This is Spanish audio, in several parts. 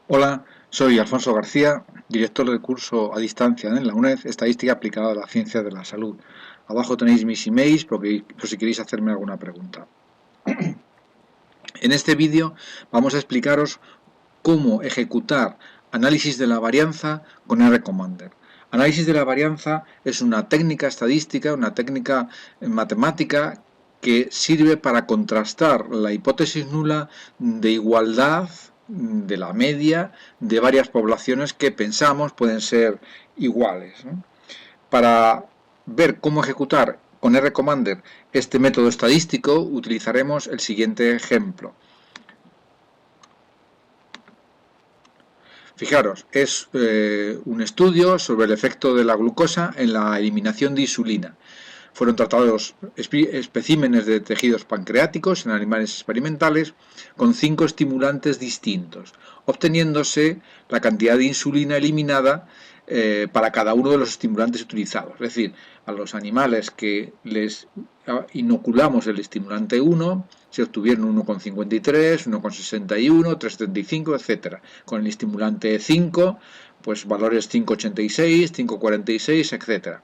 Hola, soy Alfonso García, director del curso a distancia en la UNED, Estadística aplicada a la ciencia de la salud. Abajo tenéis mis emails por si queréis hacerme alguna pregunta. En este vídeo vamos a explicaros cómo ejecutar análisis de la varianza con RCommander. Análisis de la varianza es una técnica estadística, una técnica matemática que sirve para contrastar la hipótesis nula de igualdad de la media de varias poblaciones que pensamos pueden ser iguales, ¿no? Para ver cómo ejecutar con RCommander este método estadístico utilizaremos el siguiente ejemplo. Fijaros, es un estudio sobre el efecto de la glucosa en la eliminación de insulina. Fueron tratados especímenes de tejidos pancreáticos en animales experimentales con 5 estimulantes distintos, obteniéndose la cantidad de insulina eliminada para cada uno de los estimulantes utilizados. Es decir, a los animales que les inoculamos el estimulante 1 se obtuvieron 1,53, 1,61, 3,75, etc. Con el estimulante 5, pues valores 5,86, 5,46, etc.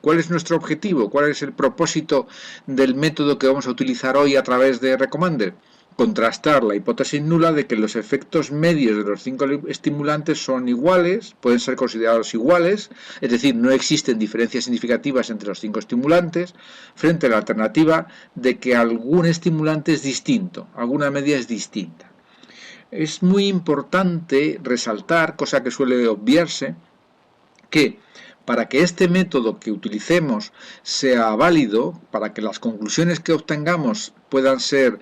¿Cuál es nuestro objetivo? ¿Cuál es el propósito del método que vamos a utilizar hoy a través de RCommander? Contrastar la hipótesis nula de que los efectos medios de los 5 estimulantes son iguales, pueden ser considerados iguales, es decir, no existen diferencias significativas entre los 5 estimulantes, frente a la alternativa de que algún estimulante es distinto, alguna media es distinta. Es muy importante resaltar, cosa que suele obviarse, que para que este método que utilicemos sea válido, para que las conclusiones que obtengamos puedan ser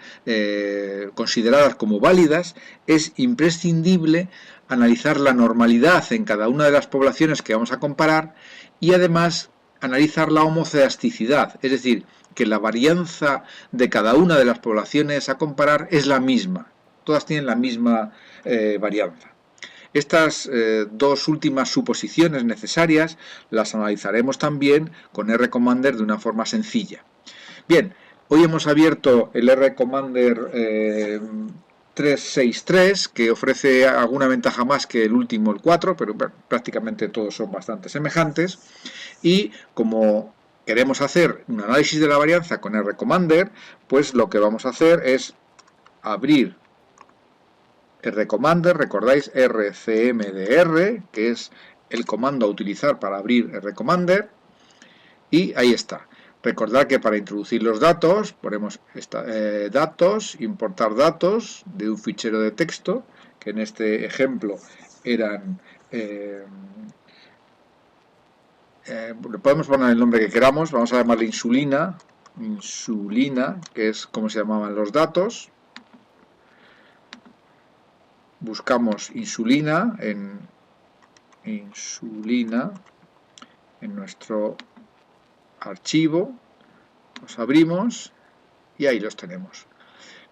consideradas como válidas, es imprescindible analizar la normalidad en cada una de las poblaciones que vamos a comparar y además analizar la homocedasticidad, es decir, que la varianza de cada una de las poblaciones a comparar es la misma, todas tienen la misma varianza. Estas dos últimas suposiciones necesarias las analizaremos también con RCommander de una forma sencilla. Bien, hoy hemos abierto el RCommander 363, que ofrece alguna ventaja más que el último, el 4, pero bueno, prácticamente todos son bastante semejantes. Y como queremos hacer un análisis de la varianza con RCommander, pues lo que vamos a hacer es abrir RCommander, recordáis RCMDR, que es el comando a utilizar para abrir RCommander, y ahí está. Recordad que para introducir los datos, ponemos datos, importar datos de un fichero de texto, que en este ejemplo eran... podemos poner el nombre que queramos, vamos a llamarle insulina, que es como se llamaban los datos. Buscamos insulina en nuestro archivo, los abrimos y ahí los tenemos.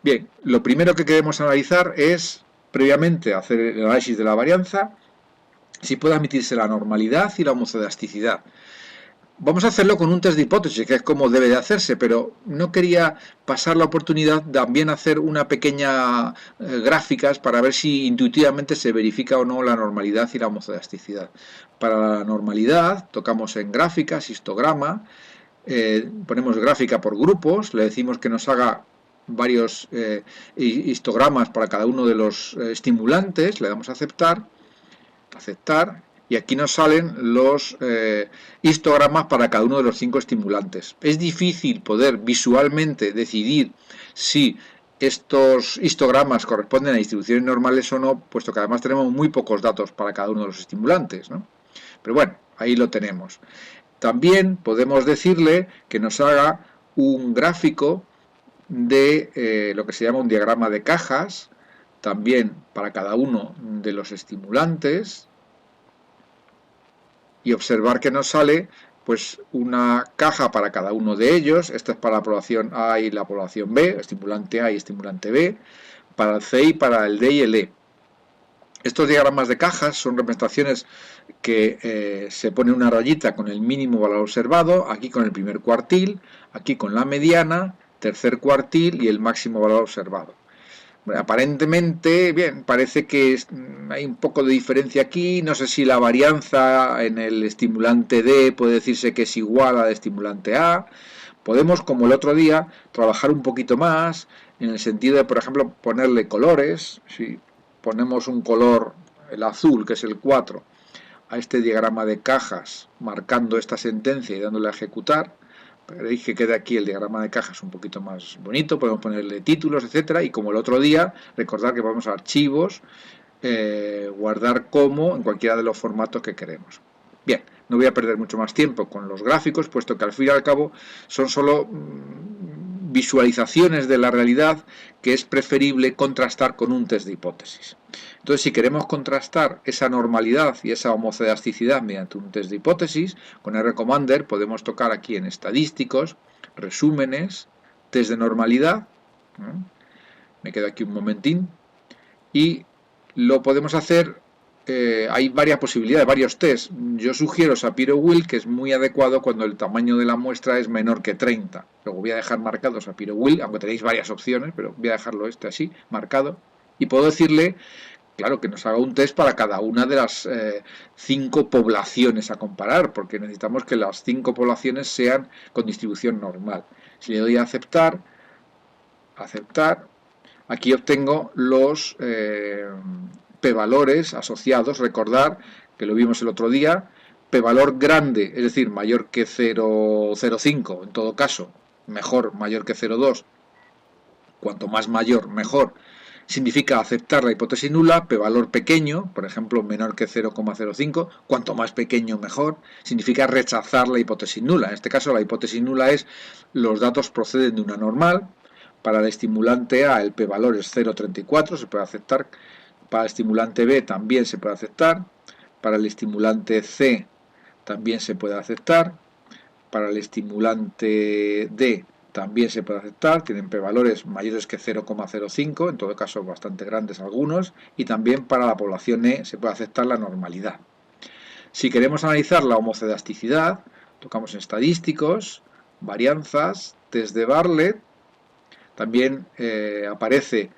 Bien, lo primero que queremos analizar es, previamente, hacer el análisis de la varianza, si puede admitirse la normalidad y la homocedasticidad. Vamos a hacerlo con un test de hipótesis, que es como debe de hacerse, pero no quería pasar la oportunidad de también hacer una pequeña gráficas para ver si intuitivamente se verifica o no la normalidad y la homocedasticidad. Para la normalidad tocamos en gráficas, histograma, ponemos gráfica por grupos, le decimos que nos haga varios histogramas para cada uno de los estimulantes, le damos a aceptar, y aquí nos salen los histogramas para cada uno de los 5 estimulantes. Es difícil poder visualmente decidir si estos histogramas corresponden a distribuciones normales o no, puesto que además tenemos muy pocos datos para cada uno de los estimulantes, ¿no? Pero bueno, ahí lo tenemos. También podemos decirle que nos haga un gráfico de lo que se llama un diagrama de cajas, también para cada uno de los estimulantes, y observar que nos sale pues una caja para cada uno de ellos. Esta es para la población A y la población B, estimulante A y estimulante B, para el C y para el D y el E. Estos diagramas de cajas son representaciones que se pone una rayita con el mínimo valor observado, aquí con el primer cuartil, aquí con la mediana, tercer cuartil y el máximo valor observado. Aparentemente, bien, parece que hay un poco de diferencia aquí, no sé si la varianza en el estimulante D puede decirse que es igual a la de estimulante A. Podemos, como el otro día, trabajar un poquito más en el sentido de, por ejemplo, ponerle colores. Si ponemos un color, el azul, que es el 4, a este diagrama de cajas, marcando esta sentencia y dándole a ejecutar, veréis que queda aquí el diagrama de cajas un poquito más bonito, podemos ponerle títulos, etcétera, y como el otro día, recordar que podemos a archivos, guardar como en cualquiera de los formatos que queremos. Bien, no voy a perder mucho más tiempo con los gráficos, puesto que al fin y al cabo son solo visualizaciones de la realidad que es preferible contrastar con un test de hipótesis. Entonces, si queremos contrastar esa normalidad y esa homocelasticidad mediante un test de hipótesis, con RCommander podemos tocar aquí en estadísticos, resúmenes, test de normalidad. Me quedo aquí un momentín. Y lo podemos hacer, hay varias posibilidades, varios test. Yo sugiero Shapiro-Wilk, que es muy adecuado cuando el tamaño de la muestra es menor que 30. Luego voy a dejar marcado Shapiro-Wilk, aunque tenéis varias opciones, pero voy a dejarlo así, marcado. Y puedo decirle, claro, que nos haga un test para cada una de las 5 poblaciones a comparar, porque necesitamos que las 5 poblaciones sean con distribución normal. Si le doy a aceptar, aquí obtengo los p-valores asociados. Recordar que lo vimos el otro día, p-valor grande, es decir, mayor que 0,05, en todo caso, mejor, mayor que 0,2, cuanto más mayor, mejor, significa aceptar la hipótesis nula. P-valor pequeño, por ejemplo, menor que 0,05, cuanto más pequeño, mejor, significa rechazar la hipótesis nula. En este caso, la hipótesis nula es los datos proceden de una normal. Para el estimulante A el p-valor es 0,34, se puede aceptar. Para el estimulante B también se puede aceptar. Para el estimulante C también se puede aceptar. Para el estimulante D también se puede aceptar. Tienen p-valores mayores que 0,05, en todo caso bastante grandes algunos. Y también para la población E se puede aceptar la normalidad. Si queremos analizar la homocelasticidad, tocamos en estadísticos, varianzas, test de Bartlett. También aparece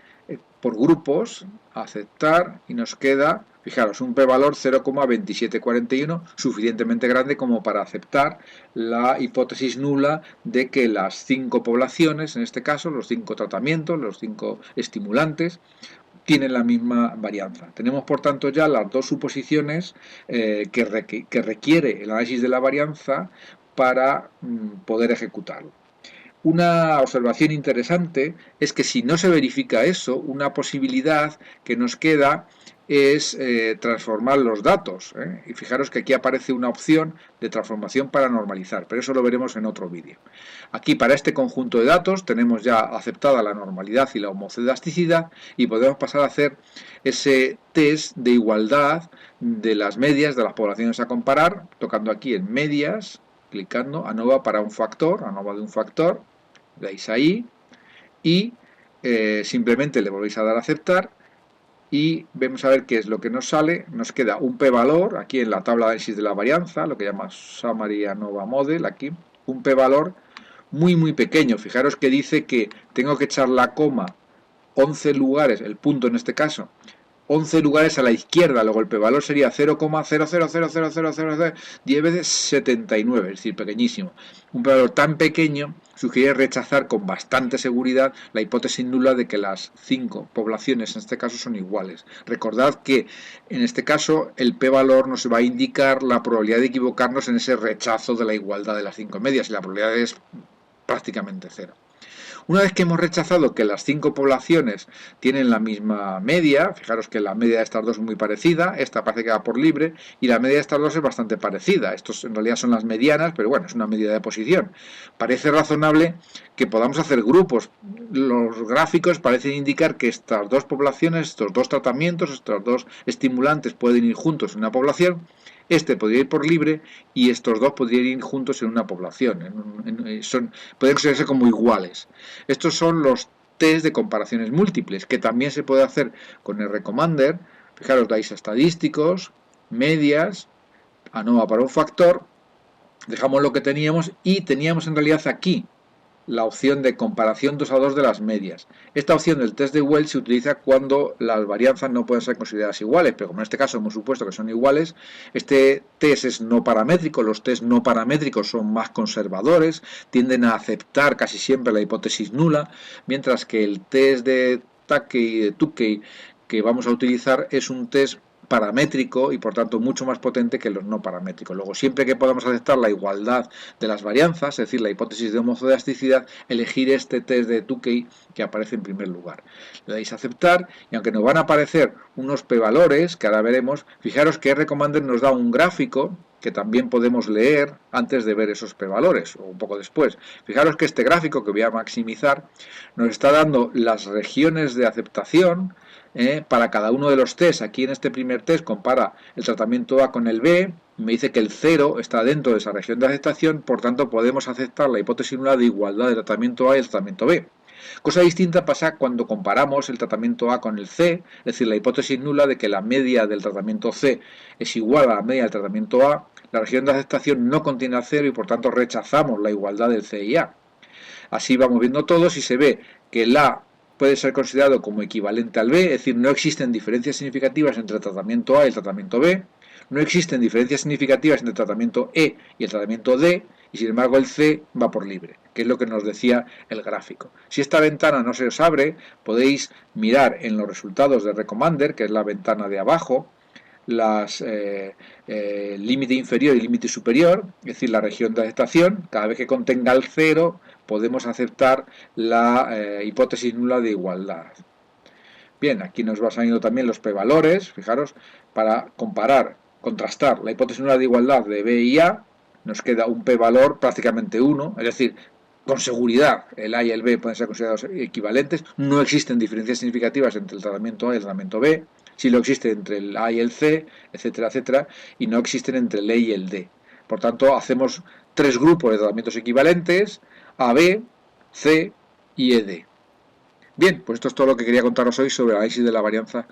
por grupos, aceptar, y nos queda, fijaros, un p-valor 0,2741, suficientemente grande como para aceptar la hipótesis nula de que las 5 poblaciones, en este caso los 5 tratamientos, los 5 estimulantes, tienen la misma varianza. Tenemos, por tanto, ya las 2 suposiciones que requiere el análisis de la varianza para poder ejecutarlo. Una observación interesante es que si no se verifica eso, una posibilidad que nos queda es transformar los datos. Y fijaros que aquí aparece una opción de transformación para normalizar, pero eso lo veremos en otro vídeo. Aquí, para este conjunto de datos, tenemos ya aceptada la normalidad y la homocelasticidad y podemos pasar a hacer ese test de igualdad de las medias de las poblaciones a comparar, tocando aquí en medias, clicando ANOVA para un factor, ANOVA de un factor, dais ahí y simplemente le volvéis a dar a aceptar y vamos a ver qué es lo que nos sale. Nos queda un p-valor aquí en la tabla de análisis de la varianza, lo que llama Summary ANOVA Model, aquí un p-valor muy pequeño. Fijaros que dice que tengo que echar la coma 11 lugares, el punto en este caso, 11 lugares a la izquierda, luego el p-valor sería 0,000000 10 veces 79, es decir, pequeñísimo. Un p-valor tan pequeño sugiere rechazar con bastante seguridad la hipótesis nula de que las 5 poblaciones en este caso son iguales. Recordad que en este caso el p-valor nos va a indicar la probabilidad de equivocarnos en ese rechazo de la igualdad de las 5 medias y la probabilidad es prácticamente cero. Una vez que hemos rechazado que las 5 poblaciones tienen la misma media, fijaros que la media de estas dos es muy parecida, esta parece que va por libre, y la media de estas dos es bastante parecida. Estos en realidad son las medianas, pero bueno, es una medida de posición. Parece razonable que podamos hacer grupos. Los gráficos parecen indicar que estas dos poblaciones, estos dos tratamientos, estos dos estimulantes pueden ir juntos en una población. Este podría ir por libre y estos dos podrían ir juntos en una población. Pueden considerarse como iguales. Estos son los test de comparaciones múltiples, que también se puede hacer con RCommander. Fijaros, dais estadísticos, medias, ANOVA para un factor, dejamos lo que teníamos y teníamos en realidad aquí la opción de comparación 2 a 2 de las medias. Esta opción del test de Welch se utiliza cuando las varianzas no pueden ser consideradas iguales, pero como en este caso hemos supuesto que son iguales, este test es no paramétrico. Los test no paramétricos son más conservadores, tienden a aceptar casi siempre la hipótesis nula, mientras que el test de Tukey que vamos a utilizar es un test paramétrico y por tanto mucho más potente que los no paramétricos. Luego, siempre que podamos aceptar la igualdad de las varianzas, es decir, la hipótesis de homoelasticidad, elegir este test de Tukey que aparece en primer lugar. Le dais a aceptar y aunque nos van a aparecer unos p-valores, que ahora veremos, fijaros que Recommender nos da un gráfico que también podemos leer antes de ver esos p-valores o un poco después. Fijaros que este gráfico, que voy a maximizar, nos está dando las regiones de aceptación para cada uno de los test. Aquí en este primer test compara el tratamiento A con el B, me dice que el 0 está dentro de esa región de aceptación, por tanto podemos aceptar la hipótesis nula de igualdad del tratamiento A y el tratamiento B. Cosa distinta pasa cuando comparamos el tratamiento A con el C, es decir, la hipótesis nula de que la media del tratamiento C es igual a la media del tratamiento A. La región de aceptación no contiene a 0 y por tanto rechazamos la igualdad del C y A. Así vamos viendo todos y se ve que el A puede ser considerado como equivalente al B, es decir, no existen diferencias significativas entre el tratamiento A y el tratamiento B, no existen diferencias significativas entre el tratamiento E y el tratamiento D, y sin embargo el C va por libre, que es lo que nos decía el gráfico. Si esta ventana no se os abre, podéis mirar en los resultados de Recommender, que es la ventana de abajo, las límite inferior y límite superior, es decir, la región de aceptación. Cada vez que contenga el 0 podemos aceptar la hipótesis nula de igualdad. Bien, aquí nos va saliendo también los p-valores, fijaros, para comparar, contrastar la hipótesis nula de igualdad de B y A, nos queda un p-valor prácticamente 1, es decir, con seguridad el A y el B pueden ser considerados equivalentes, no existen diferencias significativas entre el tratamiento A y el tratamiento B, sí lo existe entre el A y el C, etcétera, etcétera, y no existen entre el E y el D. Por tanto, hacemos 3 grupos de tratamientos equivalentes, AB, C y ED. Bien, pues esto es todo lo que quería contaros hoy sobre el análisis de la varianza